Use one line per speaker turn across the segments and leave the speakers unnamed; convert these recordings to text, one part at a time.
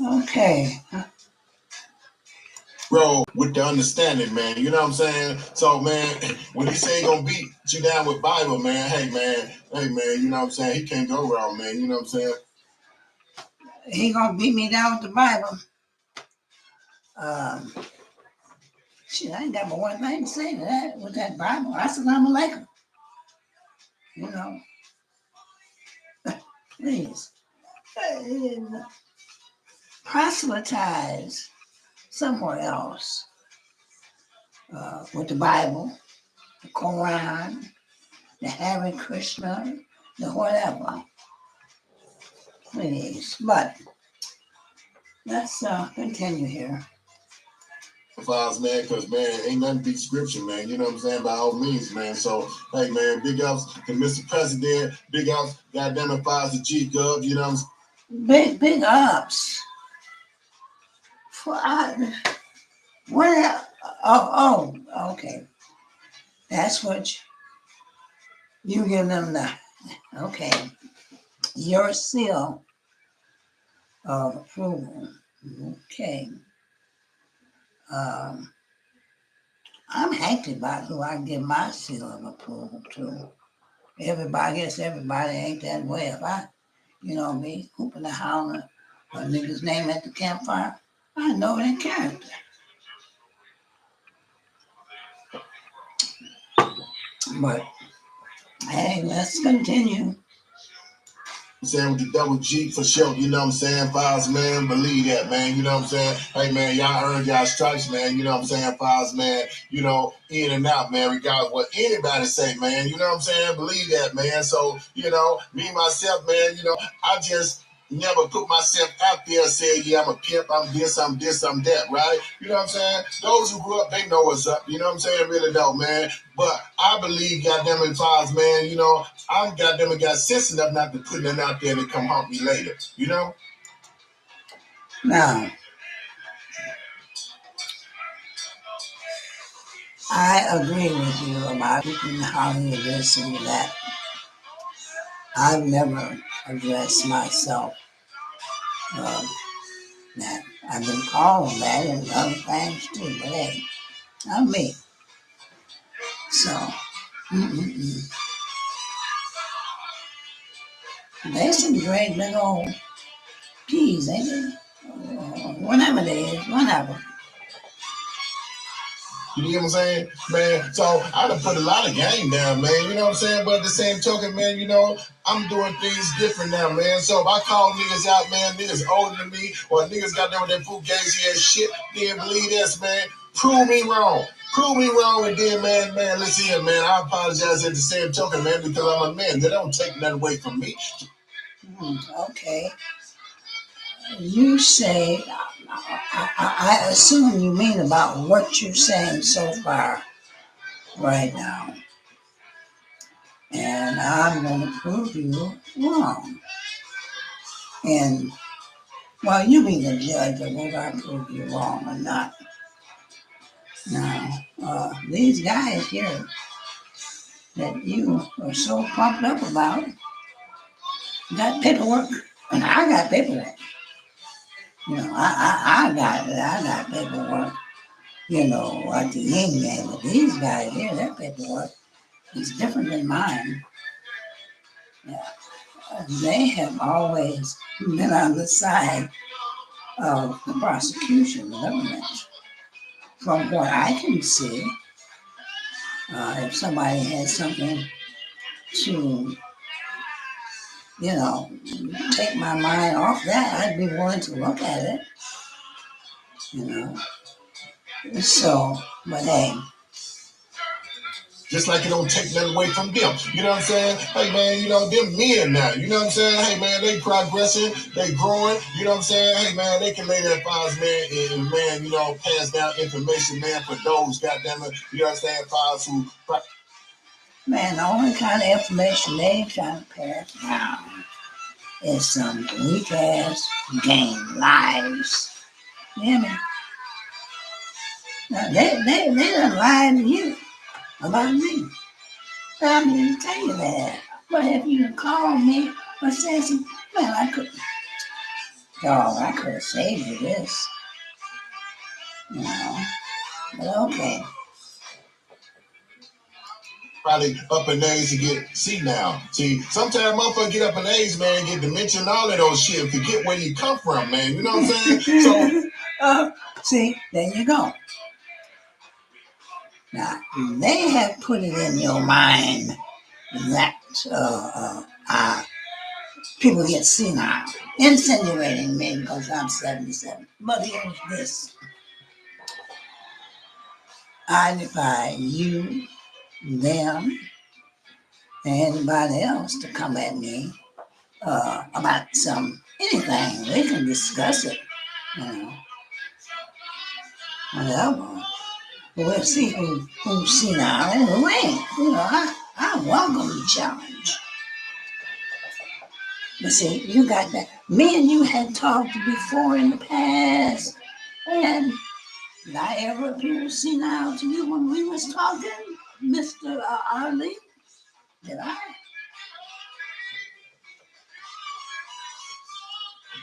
Okay.
Bro, with the understanding, man. You know what I'm saying? So, man, when he say he gonna beat you down with Bible, man, hey, man, you know what I'm saying? He can't go wrong, man. You know what I'm saying?
He gonna beat me down with the Bible. Um, shit, I ain't got but one thing to say to that with that Bible. Assalamu alaikum. You know, please. Proselytize somewhere else with the Bible, the Quran, the Hare Krishna, the whatever. Please. But let's continue here.
Files, man, because, man, ain't nothing beat scripture, man. You know what I'm saying? By all means, man. So, hey, man, big ups to Mr. President. Big ups, goddamn it, Files to G Gov. You know what I'm saying?
Big ups. For where? Okay. That's what you give them the, okay, your seal of approval. Okay. I'm happy about who I give my seal of approval to. Everybody ain't that way. If I, me, hooping and hollering a nigga's name at the campfire, I know that character. But, hey, let's continue.
I'm saying with the double G for sure, you know what I'm saying? Files, man, believe that, man. You know what I'm saying? Hey, man, y'all earned y'all stripes, man. You know what I'm saying? Files, man, in and out, man, regardless of what anybody say, man. You know what I'm saying? Believe that, man. So, me, myself, man, I just never put myself out there and say, yeah, I'm a pimp, I'm this, I'm that, right? You know what I'm saying? Those who grew up, they know what's up. You know what I'm saying? Really don't, man. But I believe, goddamn it, Files, man, I'm goddamn it got sense enough not to put that out there and come haunt me later, you know?
Now, I agree with you about keeping Hollywood this and that. I've never addressed myself that. I've been called that and other things too, but hey, I'm me. So, they some great big old peas, ain't they? Whatever they is, whatever.
You know what I'm saying? Man, so I done put a lot of game down, man. You know what I'm saying? But at the same token, man, I'm doing things different now, man. So if I call niggas out, man, niggas older than me, or niggas got them with that fugazi ass shit, then believe this, man. Prove me wrong. Prove me wrong, and then, man, listen here, man. I apologize at the same token, man, because I'm a man. They don't take nothing away from me.
Okay. You say, I assume you mean about what you're saying so far right now. And I'm going to prove you wrong. And, well, you be the judge of whether I prove you wrong or not. Now, these guys here that you are so pumped up about got paperwork, and I got paperwork. I got paperwork. At the yin yang. But these guys here, their paperwork is different than mine. Yeah. They have always been on the side of the prosecution, the government. From what I can see, if somebody has something to, take my mind off that, I'd be willing to look at it. So, but hey.
Just like it don't take nothing away from them. You know what I'm saying? Hey, man, them men now. You know what I'm saying? Hey, man, they progressing, they growing. You know what I'm saying? Hey, man, they can lay their files, man, and, man, pass down information, man, for those, goddamn it, you know what I'm saying, files who...
Man, the only kind of information they trying to pass down is some weak-ass game lies. You hear me? Now, they done lied to you about me. I didn't tell you that. But if you called me or said something, well, I couldn't. Dog, I could have saved you this. You know. But okay.
Probably up in age to get senile. See, sometimes motherfuckers get up in age, man, get dementia and all of those shit, forget where you come from, man. You know what I'm saying? So
see, there you go. Now, they have put it in your mind that people get senile, insinuating me because I'm 77. But here's this. I defy you, them, and anybody else to come at me about anything. We can discuss it, you know, whatever. We'll see who's senile and who ain't. You know, I welcome the challenge. But see, you got that. Me and you had talked before in the past, and did I ever appear senile to you when we was talking, Mr. Arlie? Did I?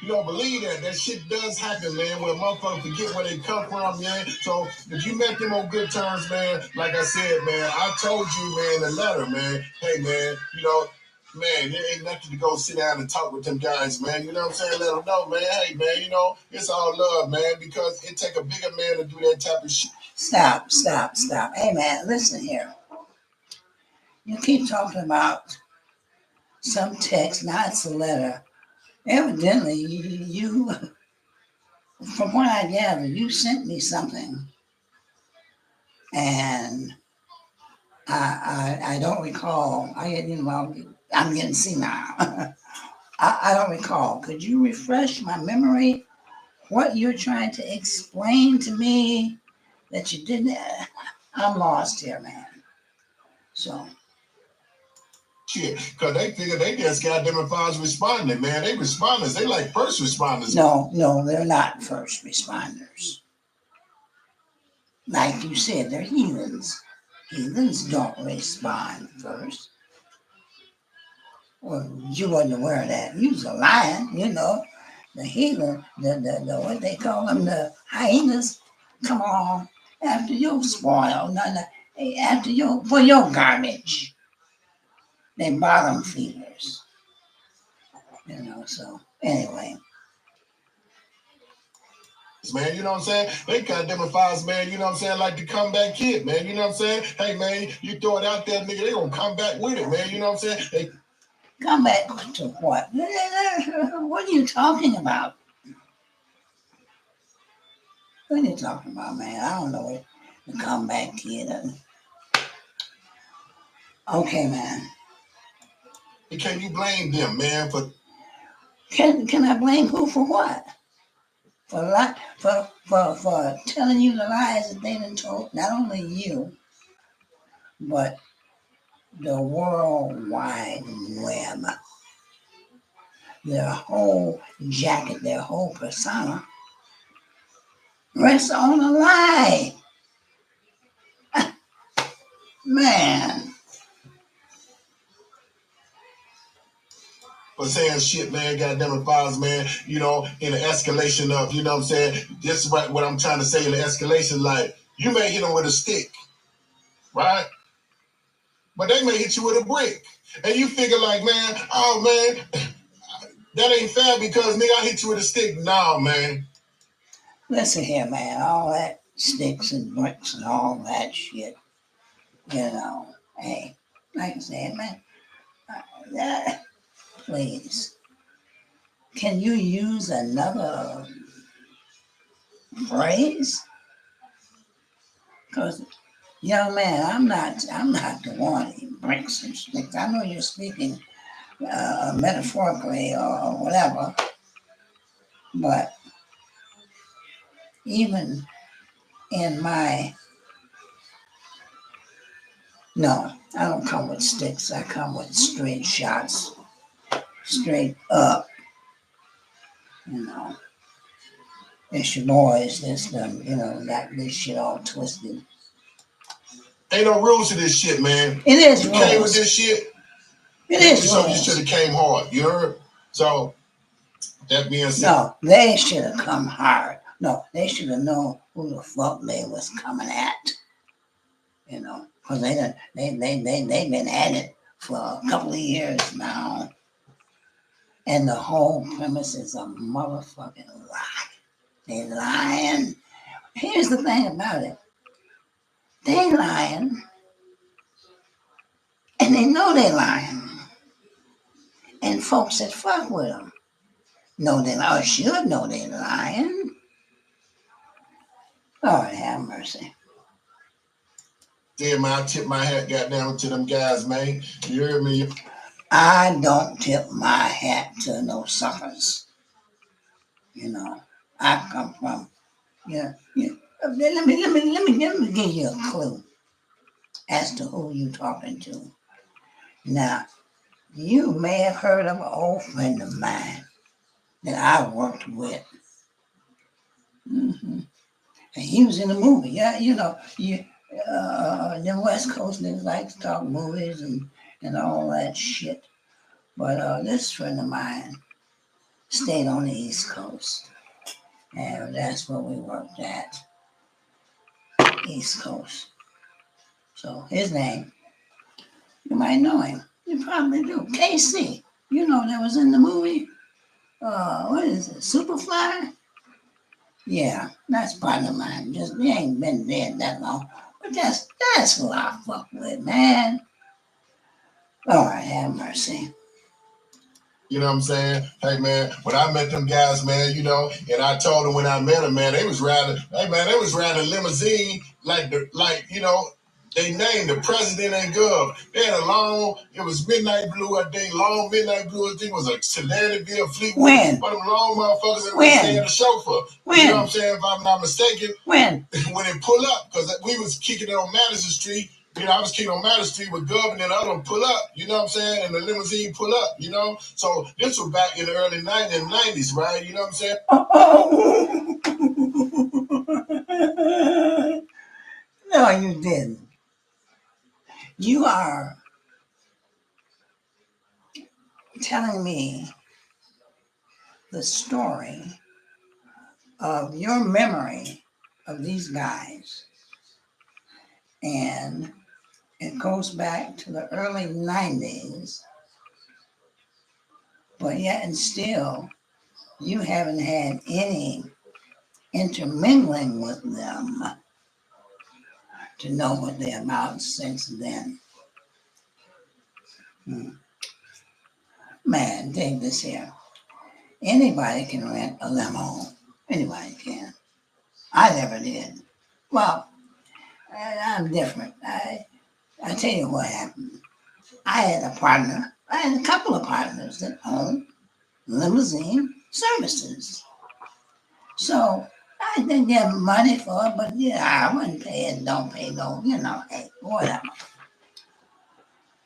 you don't believe that shit does happen, man, where motherfuckers forget where they come from, man. So if you met them on good terms, man, like I said, man, I told you, man, in a letter, man, hey, man, you know, man, there ain't nothing to go sit down and talk with them guys, man. You know what I'm saying? Let them know, man, hey, man, you know, it's all love, man, because it take a bigger man to do that type of shit.
Stop. Hey, man, listen here. You keep talking about some text, now it's a letter. Evidently, you from what I gather, you sent me something, and I don't recall. I'm getting senile. I don't recall. Could you refresh my memory? What you're trying to explain to me that you didn't? I'm lost here, man. So.
Shit, because they figure they just got them if I was responding, man. They responders. They like first responders.
No, they're not first responders. Like you said, they're heathens. Heathens don't respond first. Well, you wasn't aware of that. You was a lion, you know. The heathen, the what they call them, the hyenas, come on after your spoil, after for your garbage. They bottom feeders, you know. So anyway.
Man, you know what I'm saying? They got them files, man, you know what I'm saying? Like the comeback kid, man, you know what I'm saying? Hey, man, you throw it out there, nigga, they gonna come back with it, man, you know what I'm saying? They
come back to what? What are you talking about? What are you talking about, man? I don't know what the comeback kid. Okay, man.
Can you blame them, man, for...
Can I blame who for what? For telling you the lies that they done told not only you, but the World Wide Web. Their whole jacket, their whole persona rests on a lie. Man.
For saying shit, man, goddamn files, man, you know, in the escalation of, you know what I'm saying? This is what I'm trying to say in the escalation, like, you may hit them with a stick, right? But they may hit you with a brick. And you figure like, man, oh, man, that ain't fair because, nigga, I hit you with a stick. Nah, man.
Listen here, man, all that sticks and bricks and all that shit, you know, hey, like I said, man, please, can you use another phrase? Because, young man, I'm not the one who bricks and sticks. I know you're speaking metaphorically or whatever, but even in my no, I don't come with sticks. I come with straight shots, straight up. You know, it's your boys that's got this shit all twisted.
Ain't no rules to this shit, man.
It is
you
rules.
Came with this shit.
It is
so
rules.
You should have came hard. You heard? So That being said,
No, they should have come hard. No, they should have known who the fuck they was coming at. You know, because they've been at it for a couple of years now. And the whole premise is a motherfucking lie. They lying. Here's the thing about it. They lying, and they know they lying. And folks that fuck with them know they lie, or should know they lying. Lord have mercy.
damn, man, I tip my hat goddamn to them guys, man. You hear me?
I don't tip my hat to no suckers. You know, I come from, yeah. Let me give you a clue as to who you talking to. Now, you may have heard of an old friend of mine that I worked with. Mm-hmm. And he was in the movie. Yeah, them West Coast niggas like to talk movies and all that shit. But this friend of mine stayed on the East Coast. And that's where we worked at, East Coast. So his name, you might know him. You probably do. KC. You know that was in the movie. What is it? Superfly? Yeah, that's part of mine. Just he ain't been dead that long. But that's who I fuck with, man. Lord have mercy.
You know what I'm saying? Hey man, when I met them guys, man, you know, and I told them when I met them, man, they was riding a limousine you know, they named the president and gov. They had a long, it was midnight blue, I think, long midnight blue, I think it was a Sedanville Fleetwood.
When?
One of them long motherfuckers that
When?
they had a chauffeur.
When?
You know what I'm saying? If I'm not mistaken.
When?
When it pull up, because we was kicking it on Madison Street. You know, I was kicking on Madison Street with Gov and then the other one pull up, you know what I'm saying? And the limousine pull up, you know? So this was back in the early 90s, right? You know what I'm saying?
No, you didn't. You are telling me the story of your memory of these guys. And it goes back to the early 90s, but yet and still, you haven't had any intermingling with them to know what they're about since then. Man, dig this here. Anybody can rent a limo. Anybody can. I never did. Well, I'm different. I tell you what happened. I had a partner. I had a couple of partners that owned limousine services. So I didn't get money for it, but yeah, I wouldn't pay it. Don't pay no, hey, whatever.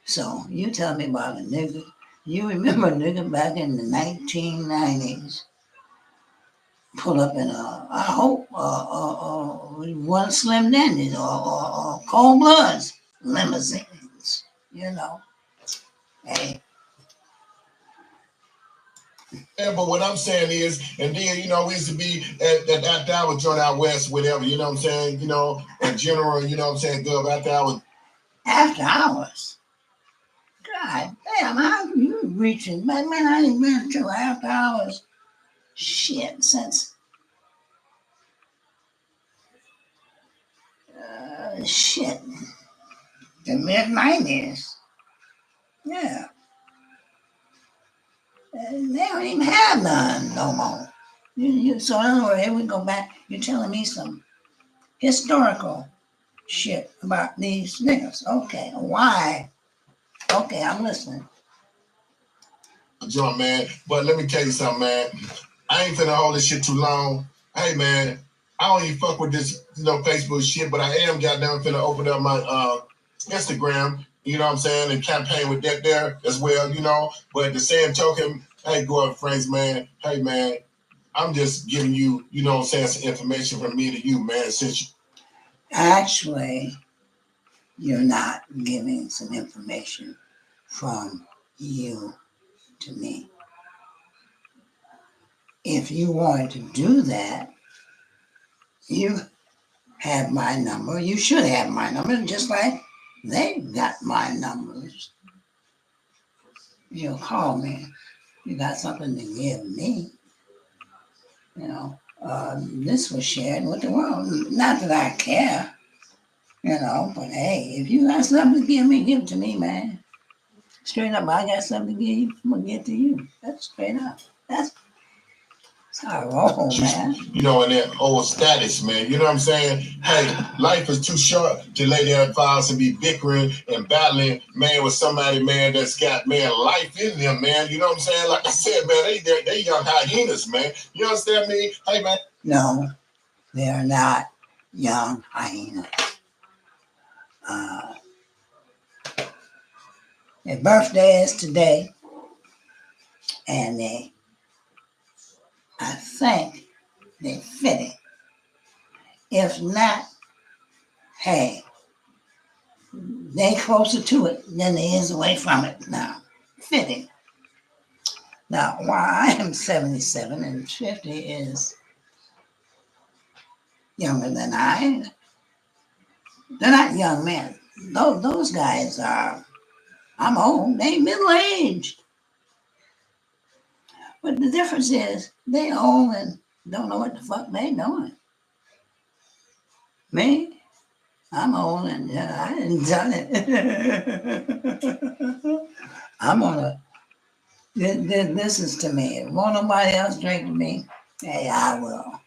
So you tell me about a nigga. You remember a nigga back in the 1990s pull up in I hope, one Slim Dandies or Cold Bloods limousines, Hey.
Yeah, but what I'm saying is, and then, you know, we used to be after I was joint out west, whatever, you know what I'm saying? You know, in general, you know what I'm saying, Gov, after I was.
After hours? God damn, how you reaching? Man, I ain't been to after hours. Shit, since shit, the mid-90s. Yeah. They don't even have none no more. So in other words, here we go back. You're telling me some historical shit about these niggas. Okay, why? Okay, I'm listening.
Joint, man. But let me tell you something, man. I ain't finna hold this shit too long. Hey, man, I don't even fuck with this, Facebook shit, but I am goddamn finna open up my Instagram, you know what I'm saying, and campaign with that there as well, you know. But the same token, hey, go up, friends, man. Hey, man, I'm just giving you, you know what I'm saying, some information from me to you, man, since you.
Actually, you're not giving some information from you to me. if you wanted to do that, you have my number. You should have my number, just like they got my numbers. You'll call me. You got something to give me. You know, this was shared with the world. Not that I care, you know, but hey, if you got something to give it to me, man. Straight up, I got something to give you, I'm going to get to you. That's straight up. That's how I roll, man.
You know, in that old status, man. You know what I'm saying? Hey, life is too short to lay there and files and be bickering and battling, man, with somebody, man, that's got, man, life in them, man. You know what I'm saying? Like I said, man, they young hyenas, man. You understand me? Hey, man.
No, they are not young hyenas. Their birthday is today, and I think they fit it. If not, hey, they closer to it than they is away from it now. Fitting. Now, while I am 77 and 50 is younger than I, they're not young men. Those guys are, I'm old, they middle-aged. But the difference is they old and don't know what the fuck they doing. Me, I'm old and I didn't done it. I'm on a, this is to me. If won't nobody else drink to me, hey, I will.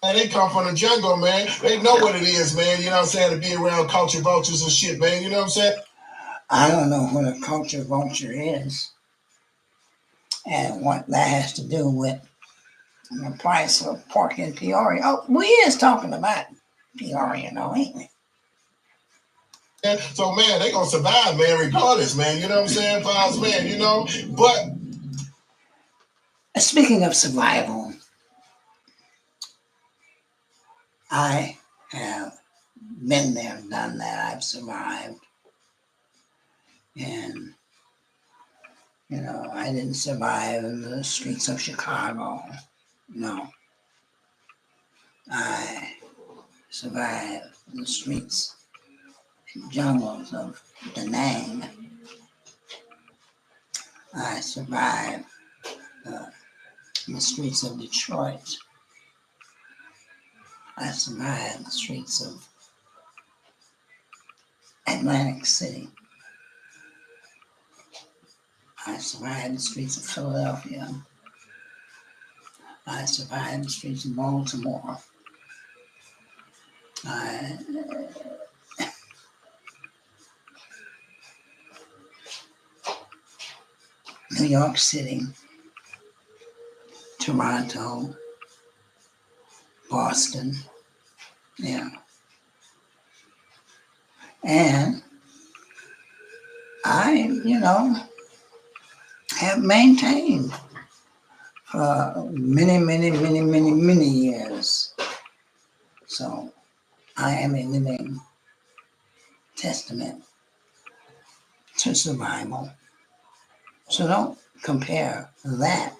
Man, they come from the jungle, man. They know what it is, man. You know what I'm saying? To be around culture vultures and shit, man. You know what I'm saying?
I don't know what a culture vulture is and what that has to do with the price of pork in Peoria. Oh, we is talking about Peoria, though, ain't we?
So, man, they gonna survive, man, regardless, man. You know what I'm saying? Files, man, you know? But
speaking of survival, I have been there, done that. I've survived. And, you know, I didn't survive in the streets of Chicago. No. I survived in the streets and jungles of Da Nang. I survived in the streets of Detroit. I survived the streets of Atlantic City. I survived the streets of Philadelphia. I survived the streets of Baltimore. New York City, Toronto, Boston, yeah. And I, you know, have maintained for many years. So I am a living testament to survival. So don't compare that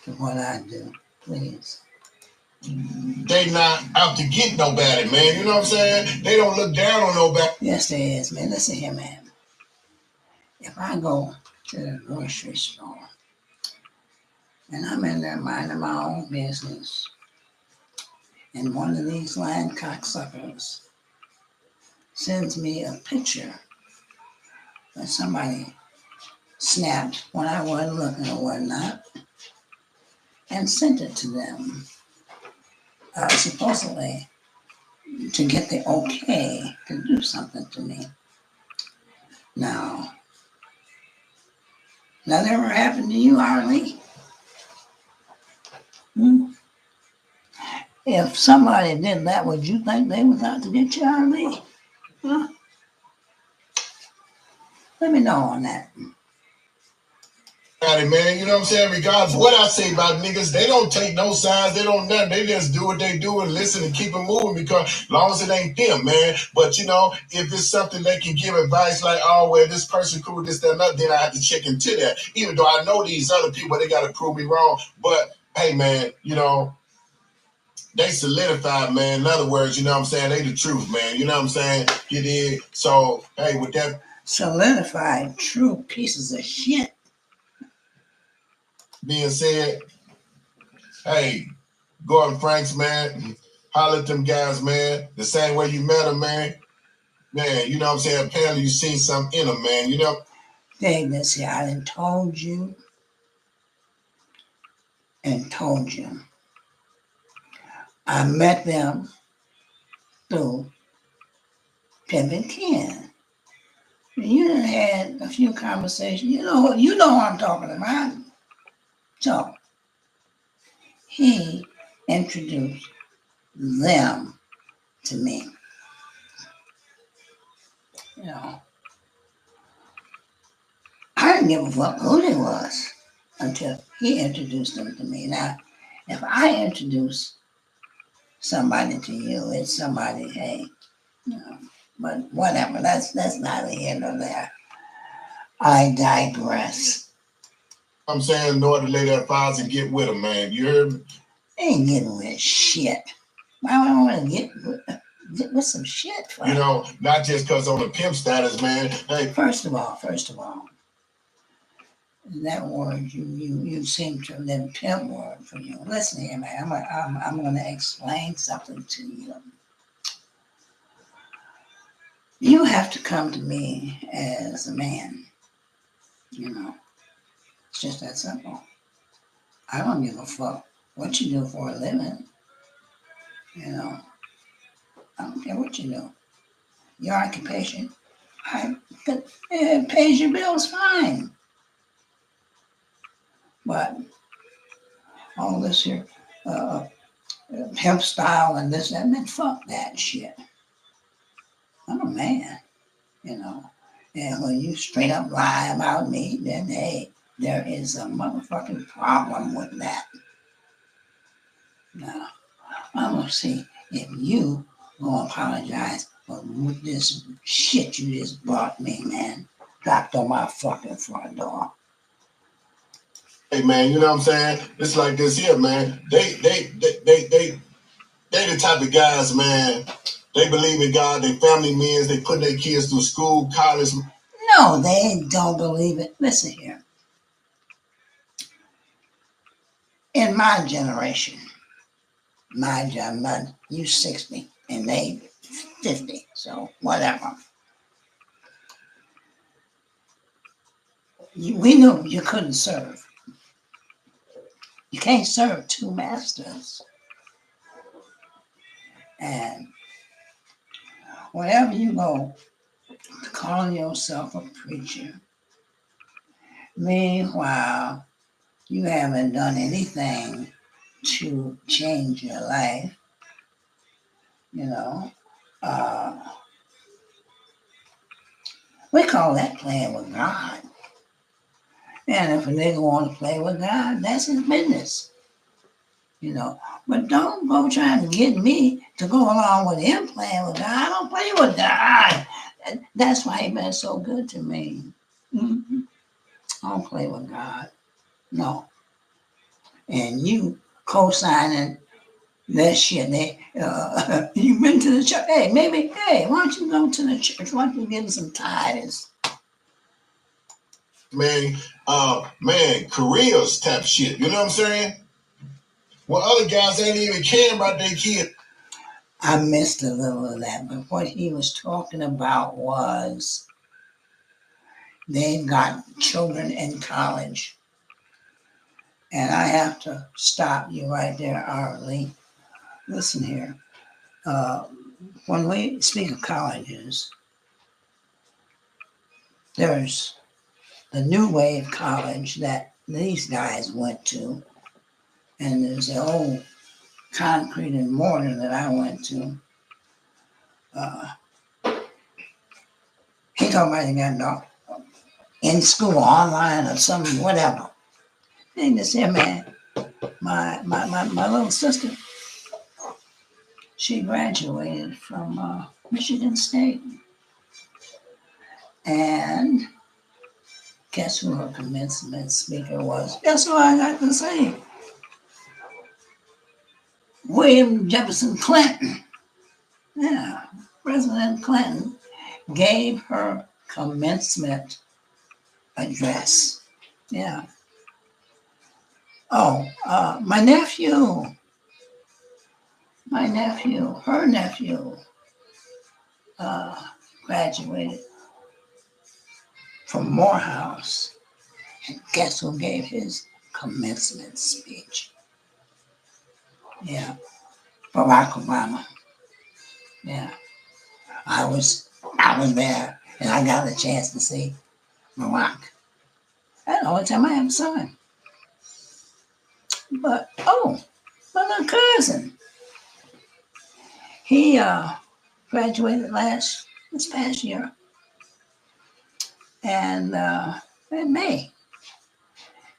to what I do, please.
They not out to get nobody, man. You know what I'm saying? They don't look down on nobody.
Yes, there is, man. Listen here, man. If I go to the grocery store and I'm in there minding my own business, and one of these lying cocksuckers sends me a picture that somebody snapped when I wasn't looking or whatnot, and sent it to them, supposedly to get the okay to do something to me. Now, that ever happened to you, Harley? If somebody did that, would you think they was out to get you, Harley? Huh? Let me know on that.
Got it, man. You know what I'm saying? Regardless of what I say about niggas, they don't take no sides. They don't nothing. They just do what they do and listen and keep it moving because as long as it ain't them, man. But you know, if it's something they can give advice like, oh, well, this person cool, this, that, and that, then I have to check into that. Even though I know these other people, they got to prove me wrong. But hey, man, you know, they solidified, man. In other words, you know what I'm saying? They the truth, man. You know what I'm saying? You did. So, hey, with that
solidified, true pieces of shit.
being said, hey, Gordon Franks, man, holler at them guys, man. The same way you met them, man. Man, you know what I'm saying? Apparently you seen something in them, man. You know?
Dang, let's see, I done told you and told you. I met them through Pimpin' Ken. You done had a few conversations. You know what I'm talking about. So he introduced them to me. You know, I didn't give a fuck who they was until he introduced them to me. Now, if I introduce somebody to you, it's somebody, hey, you know, but whatever. That's neither here nor there. I digress.
I'm saying in order to lay that files and get with them, man. You heard me?
They ain't getting with shit. Why would I want to get with some shit for?
You know, not just because on the pimp status, man. Hey,
first of all, that word you seem to that pimp word for you. Listen here, man. I'm going to explain something to you. You have to come to me as a man. You know, it's just that simple. I don't give a fuck what you do for a living. You know, I don't care what you do. Your occupation, it pays your bills fine. But all this here pimp style and this and that, fuck that shit. I'm a man, you know. And when you straight up lie about me, then hey, there is a motherfucking problem with that. Now, I'm gonna see if you gonna apologize for this shit you just brought me, man. Dropped on my fucking front door.
hey, man, you know what I'm saying? It's like this here, man. They the type of guys, man. They believe in God. They family men. They put their kids through school, college.
No, they don't believe it. Listen here. In my generation, you 60 and they 50, so whatever. We knew you couldn't serve. You can't serve two masters. And whenever you go calling yourself a preacher, meanwhile, you haven't done anything to change your life, you know. We call that playing with God. And if a nigga want to play with God, that's his business, you know. But don't go trying to get me to go along with him playing with God. I don't play with God. That's why he been so good to me. Mm-hmm. I don't play with God. No. And you co-signing that shit. You've been to the church. Hey, why don't you go to the church? Why don't you give them some tithes?
Man, careers type shit. You know what I'm saying? Well, other guys ain't even caring about their kid.
I missed a little of that, but what he was talking about was they've got children in college. And I have to stop you right there, Arlie. Listen here. When we speak of colleges, there's the new wave college that these guys went to, and there's the old concrete and mortar that I went to. He talking about he got in school, online or something, whatever. And this here, man, my little sister, she graduated from Michigan State. And guess who her commencement speaker was? Guess who I got to say? William Jefferson Clinton. Yeah, President Clinton gave her commencement address. Yeah. Oh, her nephew uh, graduated from Morehouse. And guess who gave his commencement speech? Yeah, Barack Obama. Yeah, I was there, and I got a chance to see Barack. That's the only time I ever saw him. But my little cousin, he graduated this past year, and in May.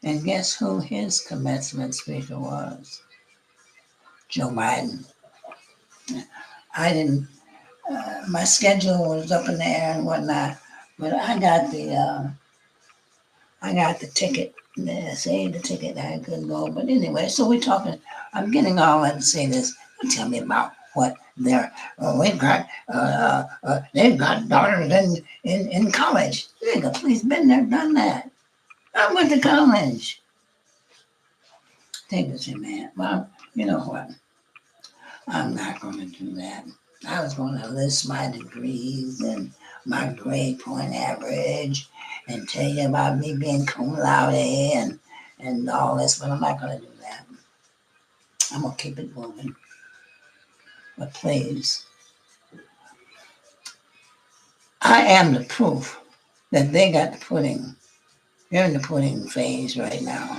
And guess who his commencement speaker was? Joe Biden. I didn't. My schedule was up in the air and whatnot, but I got the ticket. Saved the ticket. I couldn't go, but anyway. So we're talking. I'm getting all that to say this. You tell me about what they've got daughters in college. Nigga, please been there, done that. I went to college. Take this, man. Well, you know what? I'm not going to do that. I was going to list my degrees and my grade point average and tell you about me being cum laude and all this, but I'm not going to do that. I'm going to keep it moving. But please, I am the proof that they got the pudding. They're in the pudding phase right now.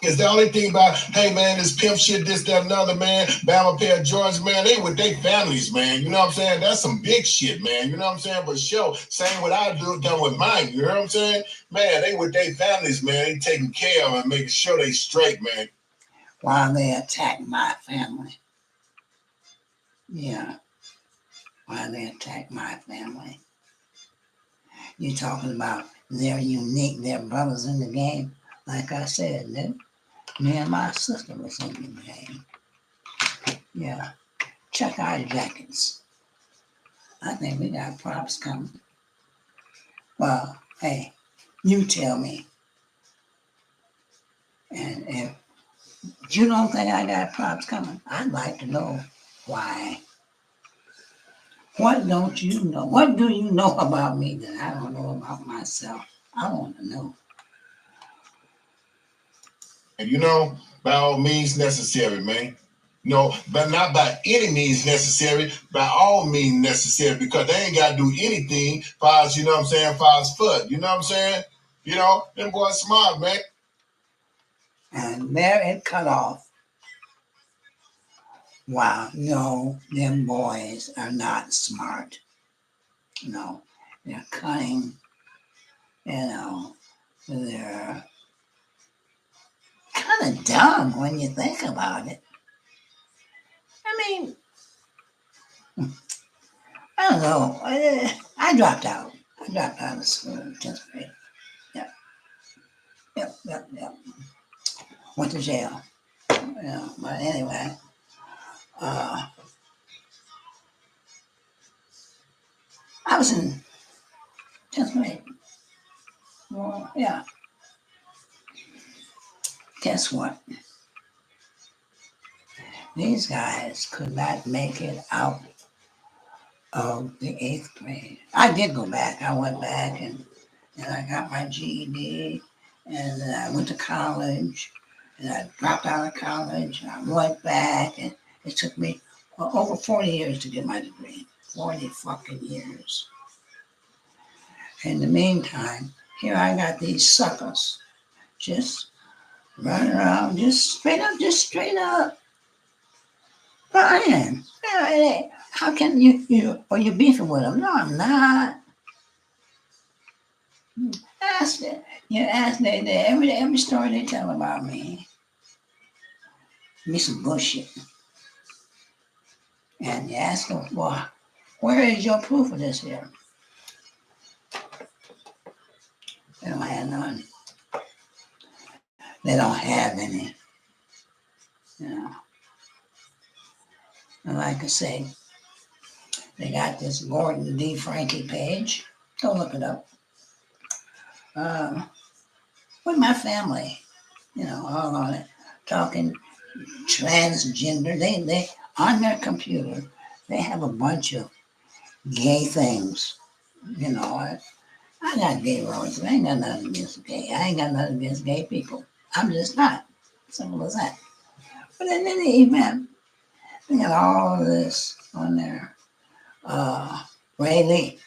Is the only thing about, hey man, this pimp shit, this, that, another, man, Bama pair of George, man, they with their families, man. You know what I'm saying? That's some big shit, man. You know what I'm saying? But sure, same what I do, done with mine. You know what I'm saying? Man, they with their families, man. They taking care of them and making sure they straight, man.
While they attack my family. Yeah. While they attack my family. You're talking about they're unique, they're brothers in the game. Like I said, me and my sister was in the game. Yeah. Check our jackets. I think we got props coming. Well, hey, you tell me. And if you don't think I got props coming, I'd like to know why. What don't you know? What do you know about me that I don't know about myself? I want to know.
And you know, by all means necessary, man. No, but not by any means necessary, by all means necessary, because they ain't got to do anything far as, you know what I'm saying, far as foot. You know what I'm saying? You know, them boys smart, man.
And there it cut off. Wow, no, them boys are not smart. No, they're cunning. You know, they're kind of dumb when you think about it. I mean, I don't know. I dropped out. I dropped out of school in 10th grade. Yep. Went to jail. But anyway, I was in 10th grade. Well, yeah. Guess what? These guys could not make it out of the 8th grade. I did go back. I went back and I got my GED and I went to college and I dropped out of college and I went back and it took me over 40 years to get my degree. 40 fucking years. In the meantime, here I got these suckers just running around, just straight up. Brian, how can you beefing with them? No, I'm not. Ask it. You ask every story they tell about me. Be some bullshit. And you ask them, well, where is your proof of this here? They don't have none. They don't have any. You know. And like I say, they got this Gordon D. Frankie page. Go look it up. With my family, all on it, talking transgender. They on their computer, they have a bunch of gay things. I got gay roads. I ain't got nothing against gay. I ain't got nothing against gay people. I'm just not. Simple as that. But in any event, they got all of this on there. Ray Lee,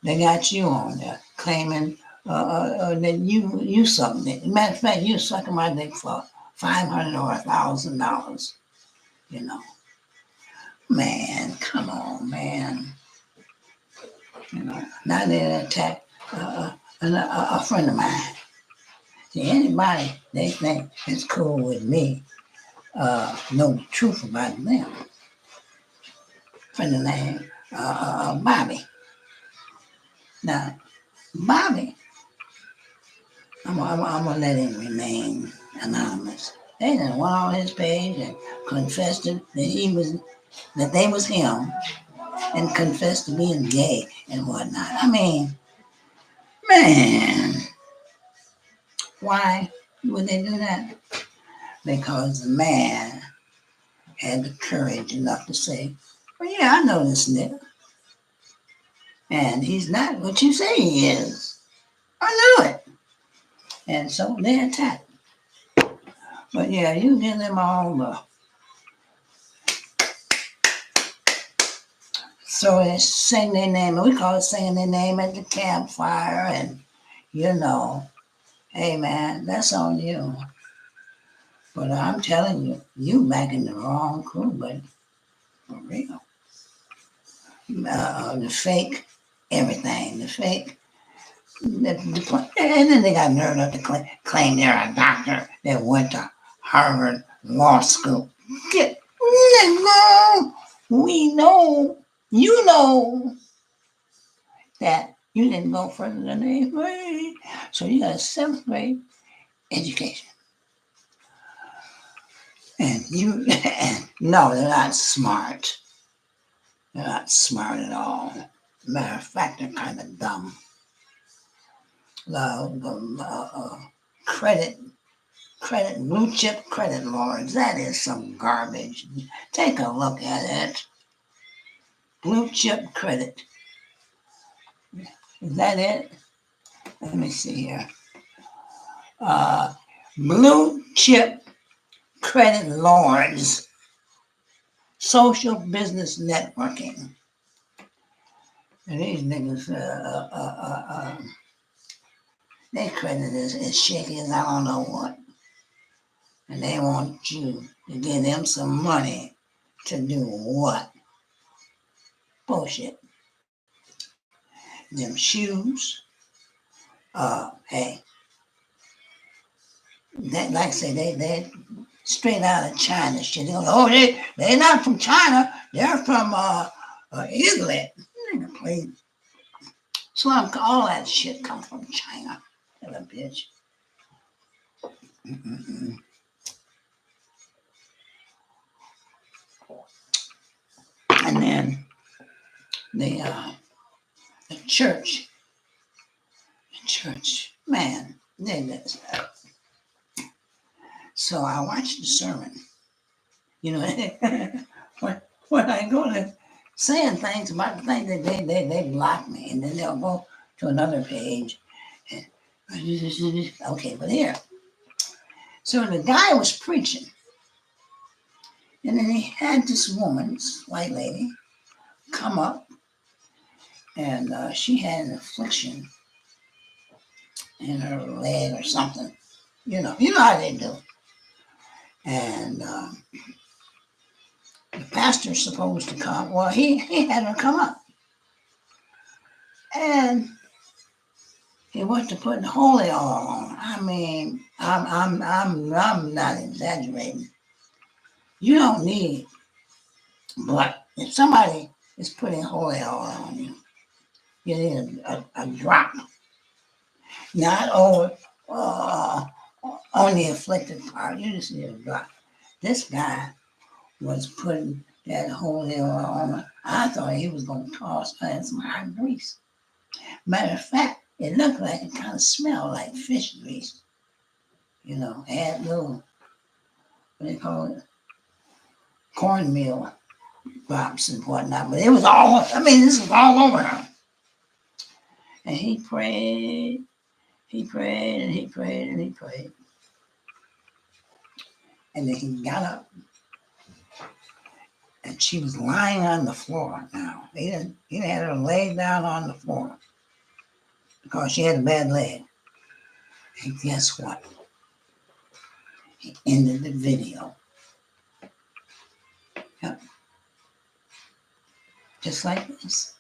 they got you on there claiming that you something. Matter of fact, you sucking my dick for $500 or $1,000. Man, come on, man. Now they attack a friend of mine. See, anybody they think is cool with me know the truth about them. Friend of name Bobby. Now, Bobby, I'm gonna let him remain anonymous. They done went on his page and confessed that they was him, and confessed to being gay and whatnot. I mean, man, why would they do that? Because the man had the courage enough to say, well, yeah, I know this nigga. And he's not what you say he is. I knew it. And so they attacked. But yeah, you give them all the. So they sing their name. We call it singing their name at the campfire. And, hey, man, that's on you. But I'm telling you, you back in the wrong crew, buddy. For real. The fake everything. The fake. And then they got nerve enough to claim they're a doctor that went to Harvard Law School. No, we know, you know that you didn't go further than the 8th grade. So you got a 7th grade education. And no, they're not smart. They're not smart at all. Matter of fact, they're kind of dumb. Credit, blue chip credit lords, that is some garbage. Take a look at it. Blue chip credit. Is that it? Let me see here. Blue chip credit lords. Social business networking. And these niggas, their credit is shaky as I don't know what. And they want you to give them some money to do what? Bullshit. Them shoes. Hey. That, like I say, they straight out of China shit. They're not from China. They're from Italy. Nigga, please. So all that shit comes from China. That a bitch. Mm-mm-mm. And then the church, man, so I watched the sermon. When I go to saying things about the things that they block me, and then they'll go to another page. And, okay, but here. So the guy was preaching, and then he had this woman, this white lady, come up, and she had an affliction in her leg or something. You know how they do. And the pastor's supposed to come. Well, he had her come up. And He went to put holy oil on. I mean, I'm not exaggerating. You don't need, but if somebody is putting holy oil on you, you need a drop, not over on the afflicted part. You just need a drop. This guy was putting that holy oil on. I thought he was going to toss some hot grease. Matter of fact, it looked like it kind of smelled like fish grease. You know, had little, what do you call it, cornmeal drops and whatnot. But it was all, I mean, this was all over him. And he prayed, he prayed, and he prayed, and he prayed. And then he got up. And she was lying on the floor now. He didn't have her laid down on the floor because she had a bad leg. And guess what? He ended the video. Yep. Just like this.